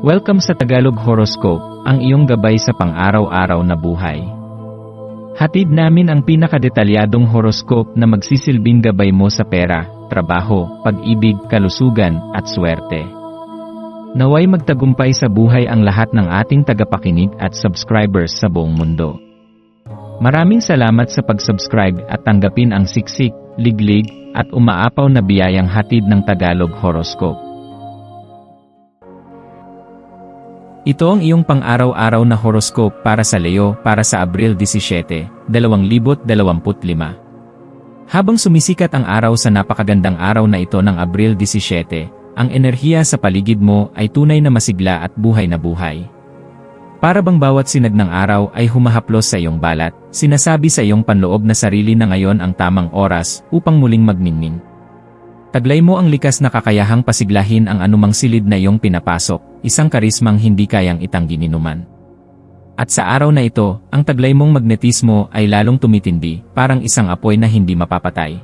Welcome sa Tagalog Horoscope, ang iyong gabay sa pang-araw-araw na buhay. Hatid namin ang pinakadetalyadong horoscope na magsisilbing gabay mo sa pera, trabaho, pag-ibig, kalusugan, at swerte. Naway magtagumpay sa buhay ang lahat ng ating tagapakinig at subscribers sa buong mundo. Maraming salamat sa pag-subscribe at tanggapin ang siksik, liglig, at umaapaw na biyayang hatid ng Tagalog Horoscope. Ito ang iyong pang-araw-araw na horoscope para sa Leo para sa Abril 17, 2025. Habang sumisikat ang araw sa napakagandang araw na ito ng Abril 17, ang enerhiya sa paligid mo ay tunay na masigla at buhay na buhay. Para bang bawat sinag ng araw ay humahaplos sa iyong balat, sinasabi sa iyong panloob na sarili na ngayon ang tamang oras upang muling magniningning. Taglay mo ang likas na kakayahang pasiglahin ang anumang silid na iyong pinapasok, isang karismang hindi kayang itanggi ni numan. At sa araw na ito, ang taglay mong magnetismo ay lalong tumitindi, parang isang apoy na hindi mapapatay.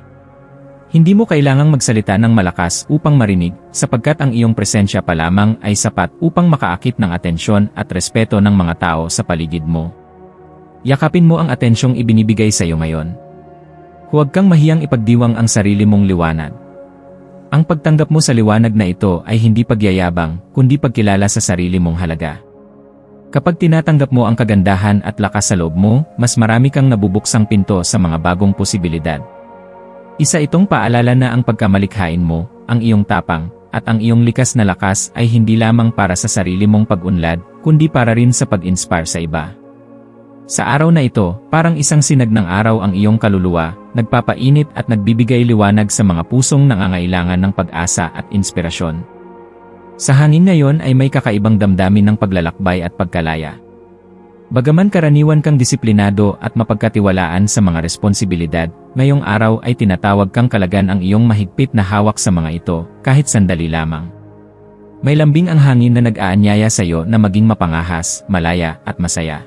Hindi mo kailangang magsalita ng malakas upang marinig, sapagkat ang iyong presensya pa lamang ay sapat upang makaakit ng atensyon at respeto ng mga tao sa paligid mo. Yakapin mo ang atensyong ibinibigay sa iyo ngayon. Huwag kang mahiyang ipagdiwang ang sarili mong liwanag. Ang pagtanggap mo sa liwanag na ito ay hindi pagyayabang, kundi pagkilala sa sarili mong halaga. Kapag tinatanggap mo ang kagandahan at lakas sa loob mo, mas marami kang nabubuksang pinto sa mga bagong posibilidad. Isa itong paalala na ang pagkamalikhain mo, ang iyong tapang, at ang iyong likas na lakas ay hindi lamang para sa sarili mong pag-unlad, kundi para rin sa pag-inspire sa iba. Sa araw na ito, parang isang sinag ng araw ang iyong kaluluwa, nagpapainit at nagbibigay liwanag sa mga pusong nangangailangan ng pag-asa at inspirasyon. Sa hangin ngayon ay may kakaibang damdamin ng paglalakbay at pagkalaya. Bagaman karaniwan kang disiplinado at mapagkatiwalaan sa mga responsibilidad, ngayong araw ay tinatawag kang kalagan ang iyong mahigpit na hawak sa mga ito, kahit sandali lamang. May lambing ang hangin na nag-aanyaya sa iyo na maging mapangahas, malaya, at masaya.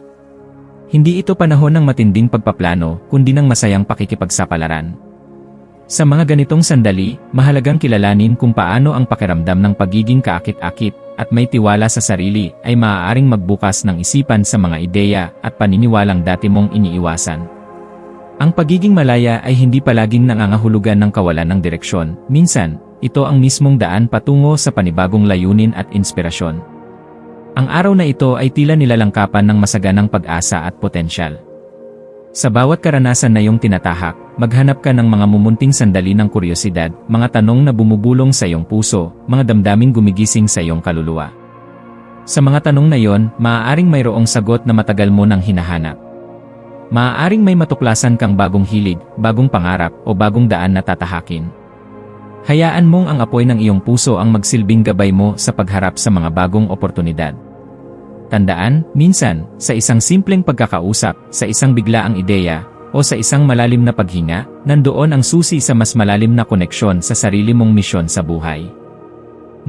Hindi ito panahon ng matinding pagpaplano, kundi ng masayang pakikipagsapalaran. Sa mga ganitong sandali, mahalagang kilalanin kung paano ang pakiramdam ng pagiging kaakit-akit at may tiwala sa sarili ay maaaring magbukas ng isipan sa mga ideya at paniniwalang dati mong iniiwasan. Ang pagiging malaya ay hindi palaging nangangahulugan ng kawalan ng direksyon, minsan, ito ang mismong daan patungo sa panibagong layunin at inspirasyon. Ang araw na ito ay tila nilalangkapan ng masaganang pag-asa at potensyal. Sa bawat karanasan na iyong tinatahak, maghanap ka ng mga mumunting sandali ng kuryosidad, mga tanong na bumubulong sa iyong puso, mga damdaming gumigising sa iyong kaluluwa. Sa mga tanong na iyon, maaaring mayroong sagot na matagal mo nang hinahanap. Maaaring may matuklasan kang bagong hilig, bagong pangarap, o bagong daan na tatahakin. Hayaan mong ang apoy ng iyong puso ang magsilbing gabay mo sa pagharap sa mga bagong oportunidad. Tandaan, minsan, sa isang simpleng pagkakausap, sa isang biglaang ideya, o sa isang malalim na paghinga, nandoon ang susi sa mas malalim na koneksyon sa sarili mong misyon sa buhay.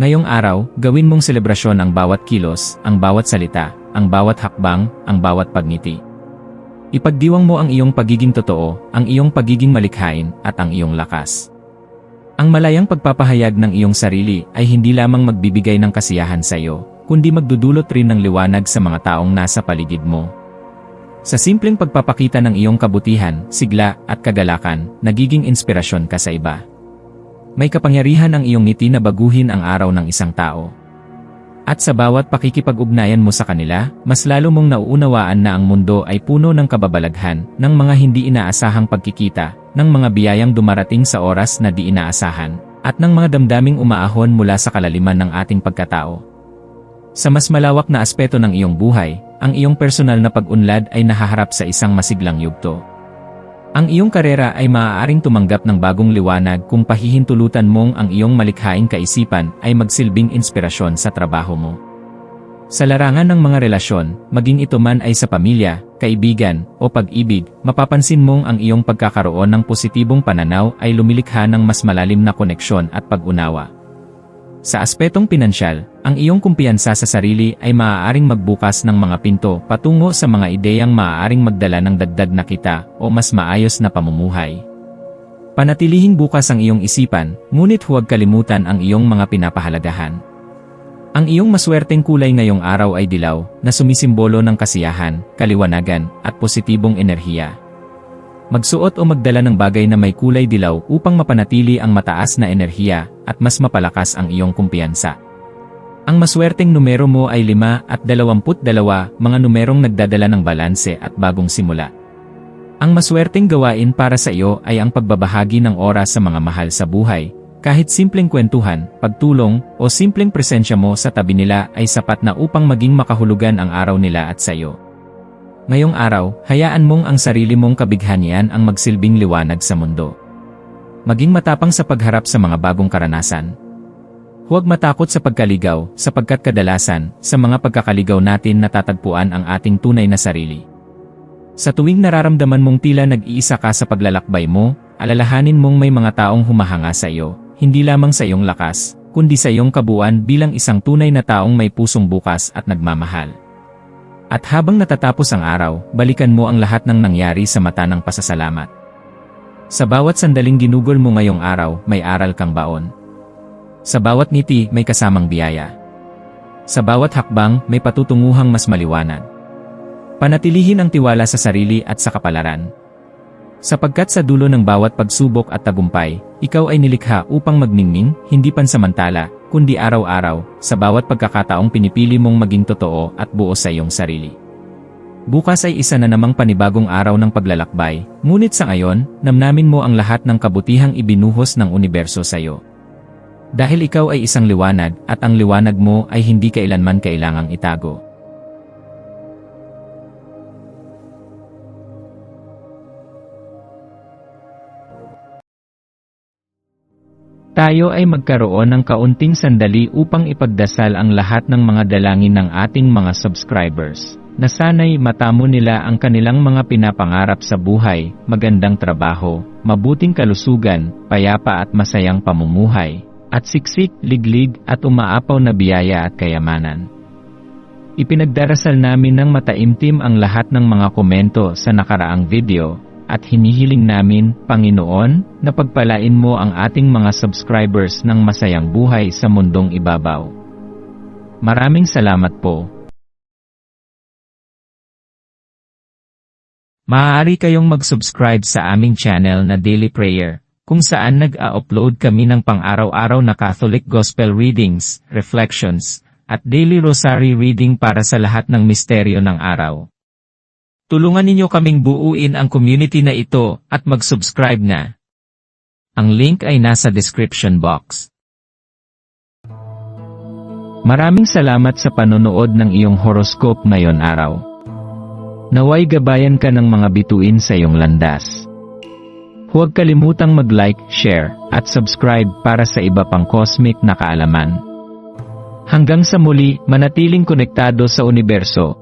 Ngayong araw, gawin mong selebrasyon ang bawat kilos, ang bawat salita, ang bawat hakbang, ang bawat pagngiti. Ipagdiwang mo ang iyong pagiging totoo, ang iyong pagiging malikhain, at ang iyong lakas. Ang malayang pagpapahayag ng iyong sarili ay hindi lamang magbibigay ng kasiyahan sa iyo, kundi magdudulot rin ng liwanag sa mga taong nasa paligid mo. Sa simpleng pagpapakita ng iyong kabutihan, sigla, at kagalakan, nagiging inspirasyon ka sa iba. May kapangyarihan ang iyong ngiti na baguhin ang araw ng isang tao. At sa bawat pakikipag-ugnayan mo sa kanila, mas lalo mong nauunawaan na ang mundo ay puno ng kababalaghan, ng mga hindi inaasahang pagkikita, ng mga biyayang dumarating sa oras na di inaasahan, at ng mga damdaming umaahon mula sa kalaliman ng ating pagkatao. Sa mas malawak na aspeto ng iyong buhay, ang iyong personal na pag-unlad ay nahaharap sa isang masiglang yugto. Ang iyong karera ay maaaring tumanggap ng bagong liwanag kung pahihintulutan mong ang iyong malikhaing kaisipan ay magsilbing inspirasyon sa trabaho mo. Sa larangan ng mga relasyon, maging ito man ay sa pamilya, kaibigan, o pag-ibig, mapapansin mong ang iyong pagkakaroon ng positibong pananaw ay lumilikha ng mas malalim na koneksyon at pag-unawa. Sa aspetong pinansyal, ang iyong kumpiyansa sa sarili ay maaaring magbukas ng mga pinto patungo sa mga ideyang maaaring magdala ng dagdag na kita o mas maayos na pamumuhay. Panatilihing bukas ang iyong isipan, ngunit huwag kalimutan ang iyong mga pinapahalagahan. Ang Ang iyong maswerteng kulay ngayong araw ay dilaw, na sumisimbolo ng kasiyahan, kaliwanagan, at positibong enerhiya. Magsuot o magdala ng bagay na may kulay dilaw upang mapanatili ang mataas na enerhiya at mas mapalakas ang iyong kumpiyansa. Ang maswerteng numero mo ay 5 at 22, mga numerong nagdadala ng balanse at bagong simula. Ang maswerteng gawain para sa iyo ay ang pagbabahagi ng oras sa mga mahal sa buhay. Kahit simpleng kwentuhan, pagtulong, o simpleng presensya mo sa tabi nila ay sapat na upang maging makahulugan ang araw nila at sa iyo. Ngayong araw, hayaan mong ang sarili mong kabighanian ang magsilbing liwanag sa mundo. Maging matapang sa pagharap sa mga bagong karanasan. Huwag matakot sa pagkaligaw, sapagkat kadalasan, sa mga pagkakaligaw natin natatagpuan ang ating tunay na sarili. Sa tuwing nararamdaman mong tila nag-iisa ka sa paglalakbay mo, alalahanin mong may mga taong humahanga sa iyo, hindi lamang sa iyong lakas, kundi sa iyong kabuuan bilang isang tunay na taong may pusong bukas at nagmamahal. At habang natatapos ang araw, balikan mo ang lahat ng nangyari sa mata ng pasasalamat. Sa bawat sandaling ginugol mo ngayong araw, may aral kang baon. Sa bawat ngiti, may kasamang biyaya. Sa bawat hakbang, may patutunguhang mas maliwanag. Panatilihin ang tiwala sa sarili at sa kapalaran. Sapagkat sa dulo ng bawat pagsubok at tagumpay, ikaw ay nilikha upang magningning, hindi pansamantala, kundi araw-araw, sa bawat pagkakataong pinipili mong maging totoo at buo sa iyong sarili. Bukas ay isa na namang panibagong araw ng paglalakbay, ngunit sa ngayon, namnamin mo ang lahat ng kabutihang ibinuhos ng universo sa iyo. Dahil ikaw ay isang liwanag, at ang liwanag mo ay hindi kailanman kailangang itago. Tayo ay magkaroon ng kaunting sandali upang ipagdasal ang lahat ng mga dalangin ng ating mga subscribers, na sana'y matamo nila ang kanilang mga pinapangarap sa buhay, magandang trabaho, mabuting kalusugan, payapa at masayang pamumuhay, at siksik, liglig at umaapaw na biyaya at kayamanan. Ipinagdarasal namin ng mataimtim ang lahat ng mga komento sa nakaraang video, at hinihiling namin, Panginoon, na pagpalain mo ang ating mga subscribers ng masayang buhay sa mundong ibabaw. Maraming salamat po. Maaari kayong mag-subscribe sa aming channel na Daily Prayer, kung saan nag-a-upload kami ng pang-araw-araw na Catholic Gospel Readings, Reflections, at Daily Rosary Reading para sa lahat ng misteryo ng araw. Tulungan ninyo kaming buuin ang community na ito at mag-subscribe na. Ang link ay nasa description box. Maraming salamat sa panonood ng iyong horoscope ngayon araw. Naway gabayan ka ng mga bituin sa iyong landas. Huwag kalimutang mag-like, share, at subscribe para sa iba pang cosmic na kaalaman. Hanggang sa muli, manatiling konektado sa universo